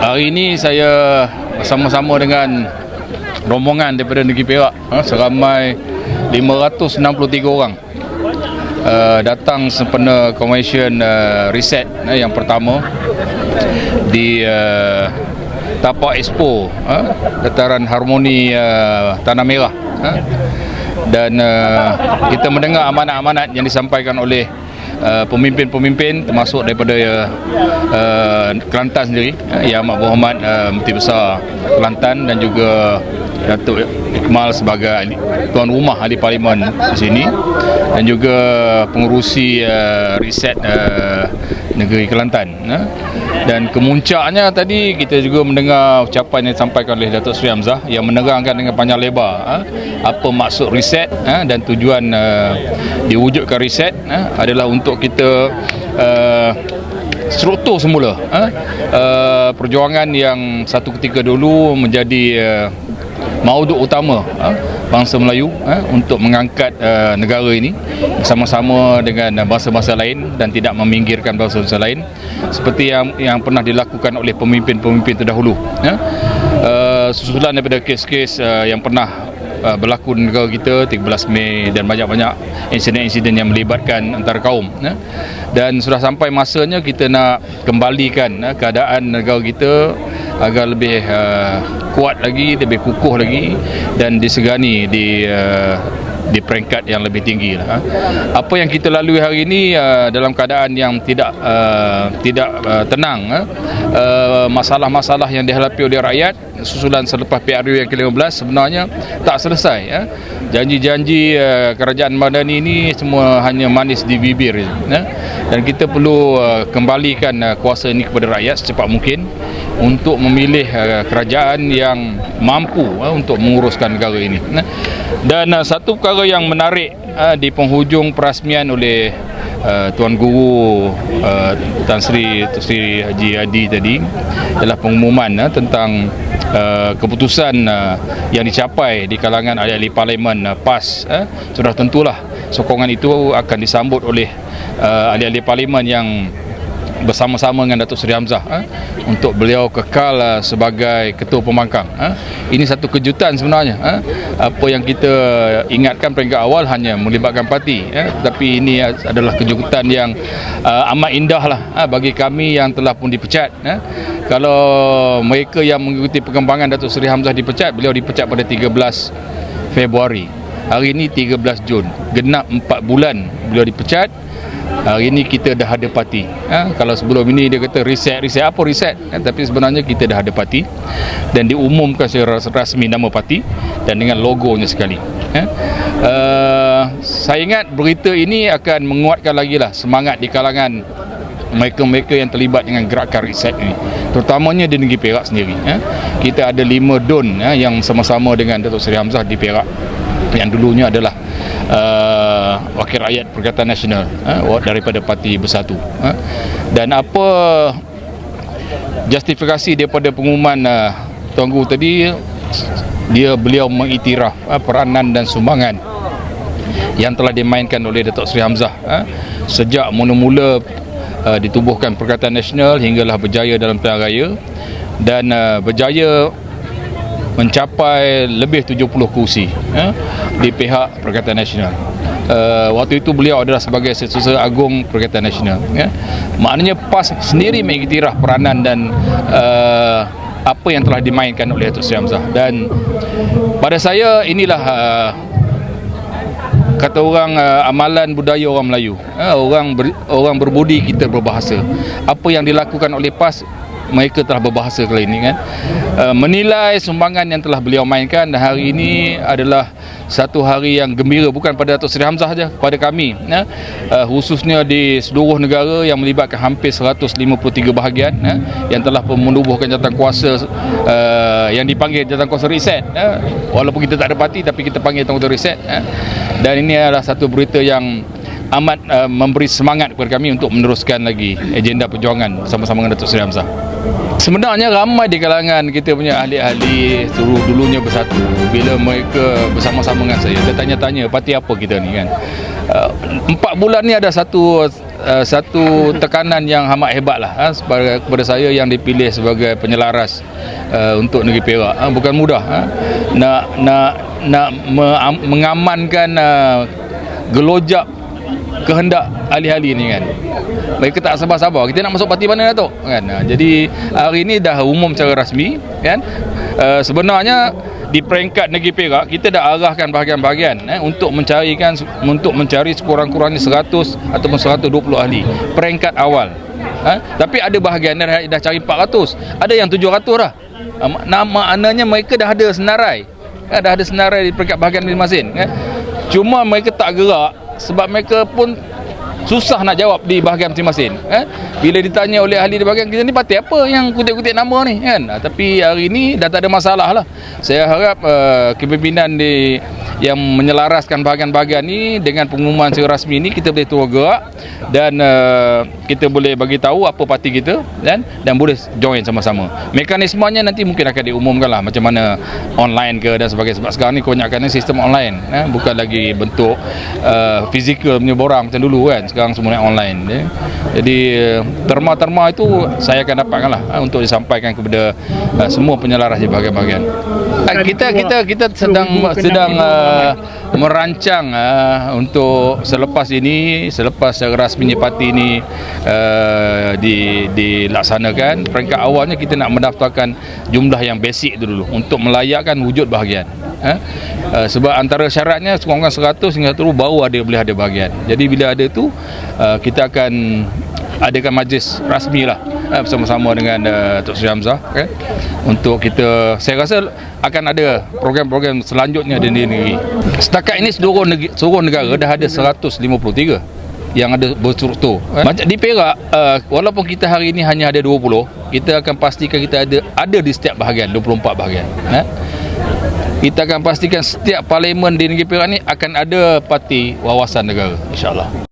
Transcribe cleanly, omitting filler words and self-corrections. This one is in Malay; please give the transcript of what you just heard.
Hari ini saya bersama-sama dengan rombongan daripada Negeri Perak, seramai 563 orang datang sempena konvensyen riset yang pertama di Tapak Expo Dataran Harmoni Tanah Merah, dan kita mendengar amanat-amanat yang disampaikan oleh pemimpin-pemimpin termasuk daripada Kelantan sendiri, Yang Amat Berhormat Menteri Besar Kelantan dan juga Datuk Ikmal sebagai tuan rumah ahli parlimen di sini, dan juga pengurusi riset negeri Kelantan. Dan kemuncaknya tadi kita juga mendengar ucapan yang disampaikan oleh Datuk Seri Hamzah yang menerangkan dengan panjang lebar apa maksud riset dan tujuan diwujudkan riset adalah untuk kita struktur semula perjuangan yang satu ketika dulu menjadi mauduk utama bangsa Melayu untuk mengangkat negara ini bersama-sama dengan bangsa-bangsa lain dan tidak meminggirkan bangsa-bangsa lain seperti yang pernah dilakukan oleh pemimpin-pemimpin terdahulu, susulan daripada kes-kes yang pernah berlaku di negara kita, 13 Mei dan banyak-banyak insiden-insiden yang melibatkan antara kaum, dan sudah sampai masanya kita nak kembalikan keadaan negara kita agar lebih kuat lagi, lebih kukuh lagi dan disegani di peringkat yang lebih tinggi. Apa yang kita lalui hari ini dalam keadaan yang tidak tenang, masalah-masalah yang dihadapi oleh rakyat susulan selepas PRU yang ke-15 sebenarnya tak selesai. Janji-janji kerajaan Madani ini semua hanya manis di bibir, dan kita perlu kembalikan kuasa ini kepada rakyat secepat mungkin untuk memilih kerajaan yang mampu untuk menguruskan negara ini. Dan satu perkara yang menarik di penghujung perasmian oleh Tuan Guru Tan Sri Haji Hadi tadi adalah pengumuman tentang keputusan yang dicapai di kalangan ahli-ahli parlimen PAS. Sudah tentulah sokongan itu akan disambut oleh ahli-ahli parlimen yang bersama-sama dengan Datuk Seri Hamzah untuk beliau kekal sebagai ketua pembangkang. Ini satu kejutan sebenarnya. Apa yang kita ingatkan peringkat awal hanya melibatkan parti, tapi ini adalah kejutan yang amat indah lah bagi kami yang telah pun dipecat. Kalau mereka yang mengikuti perkembangan Datuk Seri Hamzah dipecat, beliau dipecat pada 13 Februari. Hari ini 13 Jun, genap 4 bulan beliau dipecat. Hari ini kita dah ada parti. Kalau sebelum ini dia kata riset apa riset, tapi sebenarnya kita dah ada parti dan diumumkan secara rasmi nama parti dan dengan logonya sekali. Saya ingat berita ini akan menguatkan lagi lah semangat di kalangan mereka-mereka yang terlibat dengan gerakan riset ini, terutamanya di Negeri Perak sendiri. Kita ada 5 DUN yang sama-sama dengan Datuk Seri Hamzah di Perak, yang dulunya adalah Wakil Rakyat Perikatan Nasional daripada Parti Bersatu. Dan apa justifikasi daripada pengumuman Tuan Guru tadi, beliau mengiktiraf peranan dan sumbangan yang telah dimainkan oleh Datuk Seri Hamzah sejak mula-mula ditubuhkan Perikatan Nasional hinggalah berjaya dalam pilihan raya dan berjaya mencapai lebih 70 kursi di pihak Perikatan Nasional. Waktu itu beliau adalah sebagai Setiausaha Agung Perikatan Nasional. Maknanya PAS sendiri mengiktiraf peranan dan apa yang telah dimainkan oleh Datuk Seri Hamzah. Dan pada saya inilah kata orang amalan budaya orang Melayu. Orang berbudi kita berbahasa. Apa yang dilakukan oleh PAS, mereka telah berbahasa kali ini menilai sumbangan yang telah beliau mainkan, dan hari ini adalah satu hari yang gembira bukan pada Datuk Seri Hamzah saja, pada kami khususnya di seluruh negara yang melibatkan hampir 153 bahagian yang telah menubuhkan jawatan kuasa yang dipanggil jawatan kuasa riset. Walaupun kita tak ada parti tapi kita panggil jawatan kuasa riset, dan ini adalah satu berita yang amat memberi semangat kepada kami untuk meneruskan lagi agenda perjuangan bersama-sama dengan Datuk Seri Hamzah. Sebenarnya ramai di kalangan kita punya ahli-ahli dulunya Bersatu, bila mereka bersama-sama dengan saya tanya-tanya parti apa kita ni kan. 4 bulan ni ada satu satu tekanan yang amat hebat lah kepada saya yang dipilih sebagai penyelaras untuk negeri Perak. Bukan mudah nak mengamankan gelojak kehendak ahli-ahli ni kan. Mereka tak sabar-sabar. Kita nak masuk parti mana Datuk kan. Jadi hari ini dah umum secara rasmi kan. Sebenarnya di peringkat negeri Perak kita dah arahkan bahagian-bahagian untuk mencari sekurang-kurangnya 100 ataupun 120 ahli peringkat awal. Tapi ada bahagian dah cari 400, ada yang 700 dah. Maknanya mereka dah ada senarai. Dah ada senarai di peringkat bahagian masing-masing kan. Cuma mereka tak gerak sebab mereka pun susah nak jawab di bahagian masing-masing. Bila ditanya oleh ahli di bahagian, kita ni parti apa yang kutip-kutip nama ni kan. Tapi hari ini dah tak ada masalah lah. Saya harap kepimpinan yang menyelaraskan bahagian-bahagian ni dengan pengumuman secara rasmi ni, kita boleh terus gerak dan kita boleh bagi tahu apa parti kita dan boleh join sama-sama. Mekanismenya nanti mungkin akan diumumkan lah, macam mana online ke dan sebagainya. Sebab sekarang ni kebanyakannya sistem online, bukan lagi bentuk fizikal punya borang macam dulu kan. Sekarang semuanya online. Jadi terma-terma itu saya akan dapatkan lah untuk disampaikan kepada semua penyelaras di bahagian-bahagian. Kita sedang merancang untuk selepas secara rasminya parti ini dilaksanakan. Peringkat awalnya kita nak mendaftarkan jumlah yang basic itu dulu untuk melayakkan wujud bahagian. Sebab antara syaratnya sekurang-kurangnya 100 hingga 100 baru boleh ada bahagian. Jadi bila ada tu kita akan adakan majlis rasmi lah bersama-sama dengan Tok Sri Hamzah okay? Untuk kita, saya rasa akan ada program-program selanjutnya di negeri. Setakat ini seluruh negara dah ada 153 yang ada berstruktur. Macam di Perak, walaupun kita hari ini hanya ada 20, kita akan pastikan kita ada di setiap bahagian, 24 bahagian. Kita akan pastikan setiap parlimen di negeri Perak ni akan ada parti wawasan negara, insya-Allah.